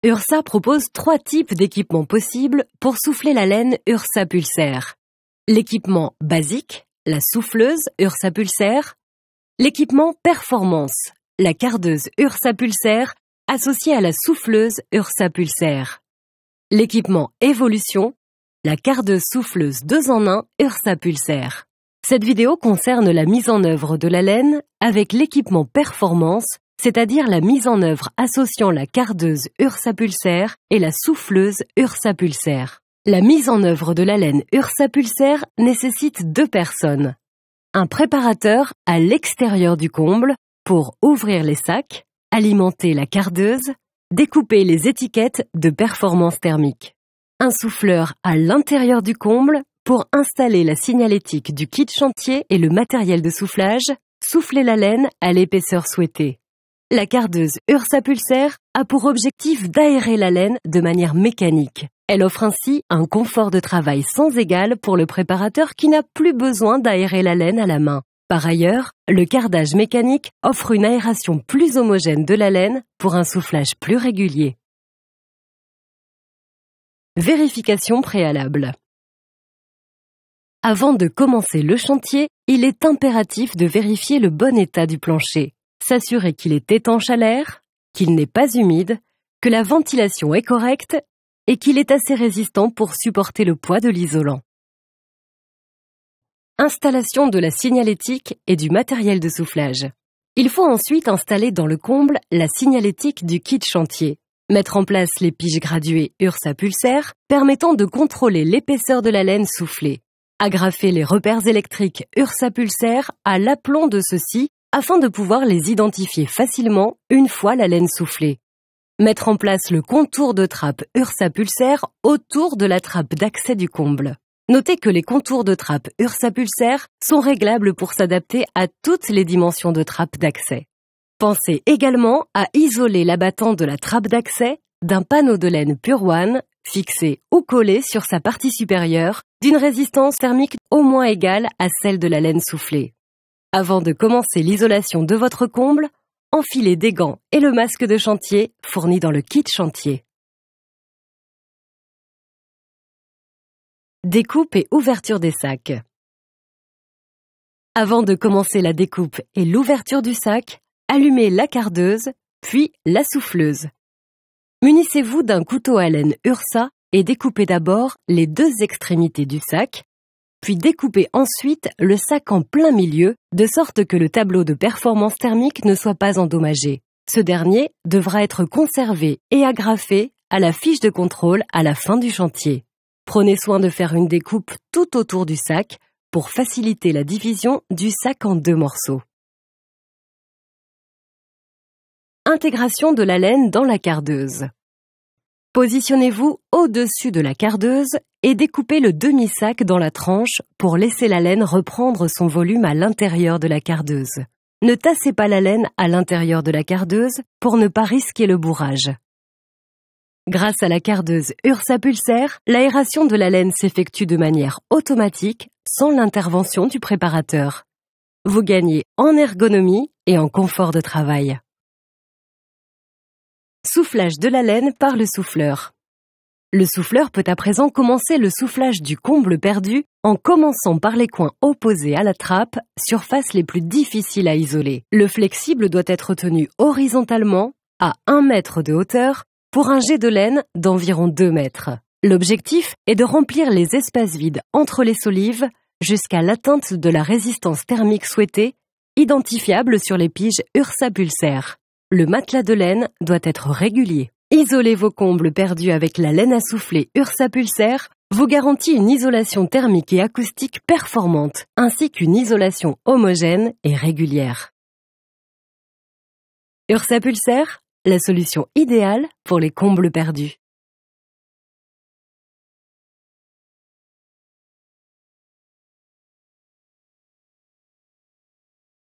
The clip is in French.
Ursa propose 3 types d'équipements possibles pour souffler la laine Ursa Pulsaire. L'équipement basique, la souffleuse Ursa Pulsaire. L'équipement performance, la cardeuse Ursa Pulsaire associée à la souffleuse Ursa Pulsaire. L'équipement évolution, la cardeuse souffleuse 2 en 1 Ursa Pulsaire. Cette vidéo concerne la mise en œuvre de la laine avec l'équipement performance, c'est-à-dire la mise en œuvre associant la cardeuse Ursa Pulsaire et la souffleuse Ursa Pulsaire. La mise en œuvre de la laine Ursa Pulsaire nécessite 2 personnes. Un préparateur à l'extérieur du comble pour ouvrir les sacs, alimenter la cardeuse, découper les étiquettes de performance thermique. Un souffleur à l'intérieur du comble pour installer la signalétique du kit chantier et le matériel de soufflage, souffler la laine à l'épaisseur souhaitée. La cardeuse Ursa Pulsaire a pour objectif d'aérer la laine de manière mécanique. Elle offre ainsi un confort de travail sans égal pour le préparateur qui n'a plus besoin d'aérer la laine à la main. Par ailleurs, le cardage mécanique offre une aération plus homogène de la laine pour un soufflage plus régulier. Vérification préalable. Avant de commencer le chantier, il est impératif de vérifier le bon état du plancher. S'assurer qu'il est étanche à l'air, qu'il n'est pas humide, que la ventilation est correcte et qu'il est assez résistant pour supporter le poids de l'isolant. Installation de la signalétique et du matériel de soufflage. Il faut ensuite installer dans le comble la signalétique du kit chantier. Mettre en place les piges graduées Ursa Pulsaire permettant de contrôler l'épaisseur de la laine soufflée. Agrafer les repères électriques Ursa Pulsaire à l'aplomb de ceux-ci afin de pouvoir les identifier facilement une fois la laine soufflée. Mettre en place le contour de trappe Ursa Pulsaire autour de la trappe d'accès du comble. Notez que les contours de trappe Ursa Pulsaire sont réglables pour s'adapter à toutes les dimensions de trappe d'accès. Pensez également à isoler l'abattant de la trappe d'accès d'un panneau de laine Pure One fixé ou collé sur sa partie supérieure d'une résistance thermique au moins égale à celle de la laine soufflée. Avant de commencer l'isolation de votre comble, enfilez des gants et le masque de chantier fourni dans le kit chantier. Découpe et ouverture des sacs. Avant de commencer la découpe et l'ouverture du sac, allumez la cardeuse, puis la souffleuse. Munissez-vous d'un couteau à laine Ursa et découpez d'abord les 2 extrémités du sac, puis découpez ensuite le sac en plein milieu, de sorte que le tableau de performance thermique ne soit pas endommagé. Ce dernier devra être conservé et agrafé à la fiche de contrôle à la fin du chantier. Prenez soin de faire une découpe tout autour du sac pour faciliter la division du sac en 2 morceaux. Intégration de la laine dans la cardeuse. Positionnez-vous au-dessus de la cardeuse et découpez le demi-sac dans la tranche pour laisser la laine reprendre son volume à l'intérieur de la cardeuse. Ne tassez pas la laine à l'intérieur de la cardeuse pour ne pas risquer le bourrage. Grâce à la cardeuse Ursa Pulsaire, l'aération de la laine s'effectue de manière automatique sans l'intervention du préparateur. Vous gagnez en ergonomie et en confort de travail. Soufflage de la laine par le souffleur. Le souffleur peut à présent commencer le soufflage du comble perdu en commençant par les coins opposés à la trappe, surfaces les plus difficiles à isoler. Le flexible doit être tenu horizontalement à 1 mètre de hauteur pour un jet de laine d'environ 2 mètres. L'objectif est de remplir les espaces vides entre les solives jusqu'à l'atteinte de la résistance thermique souhaitée, identifiable sur les piges Ursa Pulsaire. Le matelas de laine doit être régulier. Isoler vos combles perdus avec la laine à souffler Ursa Pulsaire vous garantit une isolation thermique et acoustique performante, ainsi qu'une isolation homogène et régulière. Ursa Pulsaire, la solution idéale pour les combles perdus.